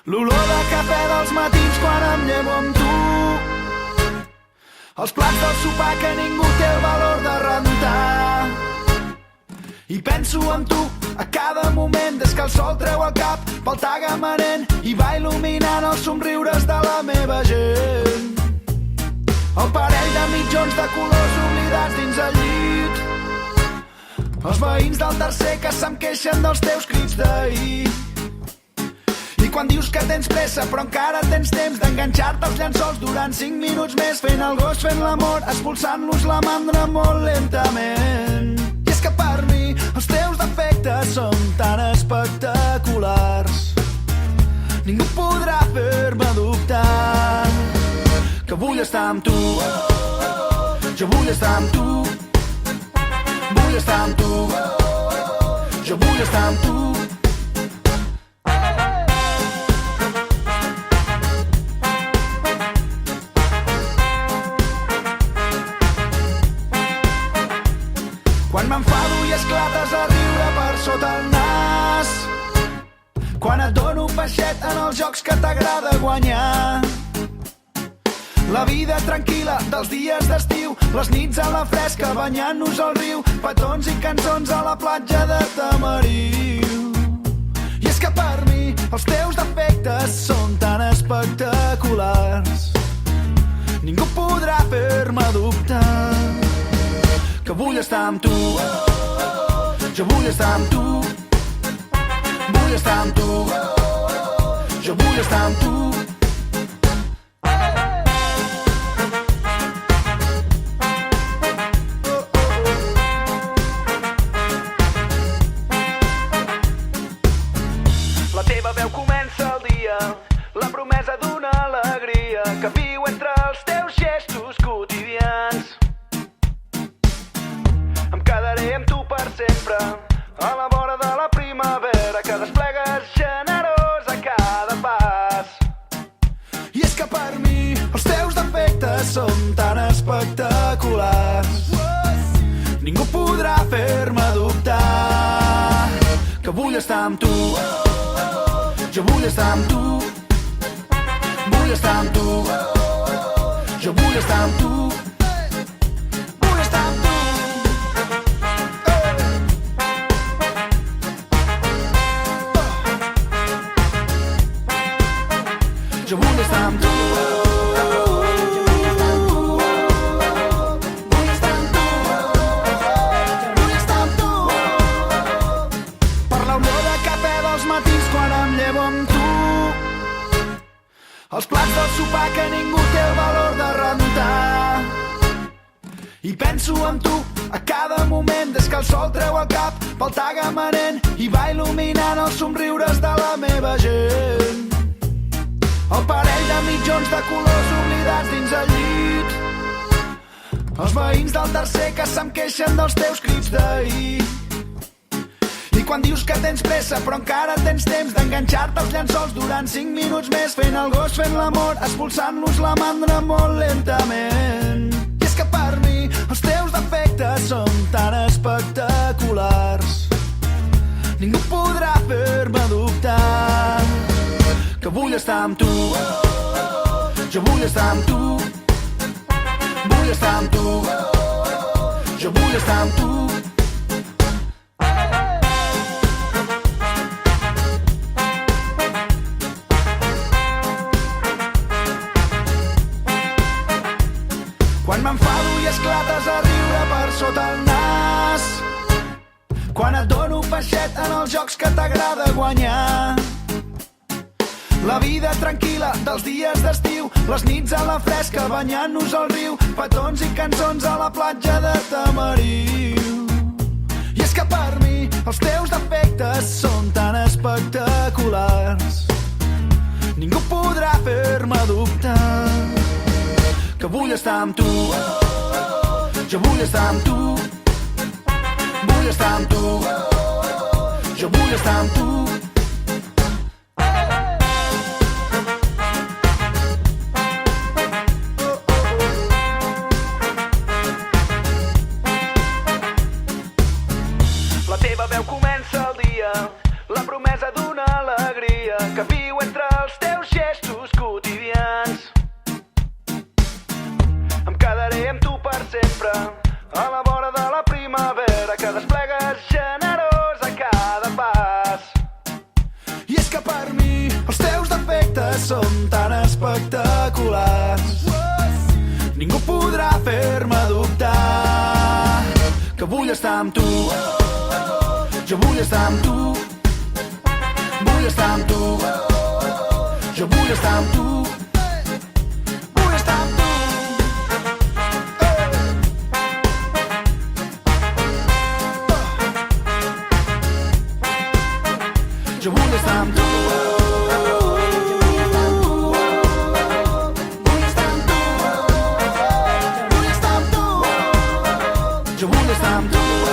L'olor de cafè dels matins quan em llevo amb tu. Els plats del sopar que ningú té el valor de rentar. I penso en tu a cada moment des que el sol treu el cap pel tagamanent i va il·luminant els somriures de la meva gent. El parell de mitjons de colors oblidats dins el llit. Els veïns del tercer que se'm queixen dels teus crits d'ahir. I quan dius que tens pressa però encara tens temps d'enganxar-te als llençols durant 5 minuts més fent el gos, fent l'amor, expulsant-los la mandra molt lentament. I és que per mi els teus defectes són tan espectaculars. Ningú podrà fer-me dubtar que vull estar amb tu. Jo vull estar amb tu. Vull estar amb tu. Jo vull estar amb tu. Quan m'enfado i esclates a riure per sota el nas. Quan et dono peixet en els jocs que t'agrada guanyar. La vida tranquil·la dels dies d'estiu, les nits a la fresca banyant-nos al riu, petons i cançons a la platja de Tamariu. I és que per mi els teus defectes són tan espectaculars. Ningú podrà fer-me dubtar que vull estar amb tu. Jo vull estar amb tu. Vull estar amb tu. Jo vull estar amb tu. La teva veu comença el dia, la promesa d'una alegria que viu entre els teus gestos quotidians. Em quedaré amb tu per sempre, a la vora de la primavera que desplegues generós a cada pas. I és que per mi els teus defectes són tan espectaculars. Ningú podrà fer-me dubtar que vull estar amb tu. Jo vull estar amb tu. Vull estar amb tu. Jo vull estar amb tu. Vull estar amb tu. Jo vull estar amb tu. Vull estar amb tu. Vull estar amb tu. Vull estar amb tu. Per l'olor de cafè dels matins quan em llevo amb tu. Els plats del sopar que ningú té el valor de rentar. I penso en tu a cada moment des que el sol treu el cap pel tagamanent i va il·luminant els somriures de la meva gent. El parell de mitjons de colors oblidats dins el llit. Els veïns del tercer que se'm queixen dels teus crits d'ahir. I quan dius que tens pressa però encara tens temps d'enganxar-te als llençols durant 5 minuts més fent el gos, fent l'amor, expulsant-los la mandra molt lentament. I és que per mi els teus defectes són tan espectaculars. Ningú podrà fer-me dubtar que vull estar amb tu. Jo vull estar amb tu. Vull estar amb tu. Jo vull estar amb tu. Quan m'enfado i esclates a riure per sota el nas. Quan et dono peixet en els jocs que t'agrada guanyar. La vida tranquil·la dels dies d'estiu, les nits a la fresca banyant-nos al riu, petons i cançons a la platja de Tamariu. I és que per mi els teus defectes són tan espectaculars. Ningú podrà fer-me dubtar que vull estar amb tu. Jo vull estar amb tu. Vull estar amb tu. Jo vull estar amb tu. La teva veu comença el dia, la promesa d'una alegria que viu entre els són tan espectaculars. Ningú podrà fer-me dubtar que vull estar amb tu. Jo vull estar amb tu. Vull estar amb tu. Jo vull estar amb tu. Vull estar amb tu. Jo vull estar amb tu. Vull estar amb tu. Vull estar amb tu. Jo vull estar amb tu.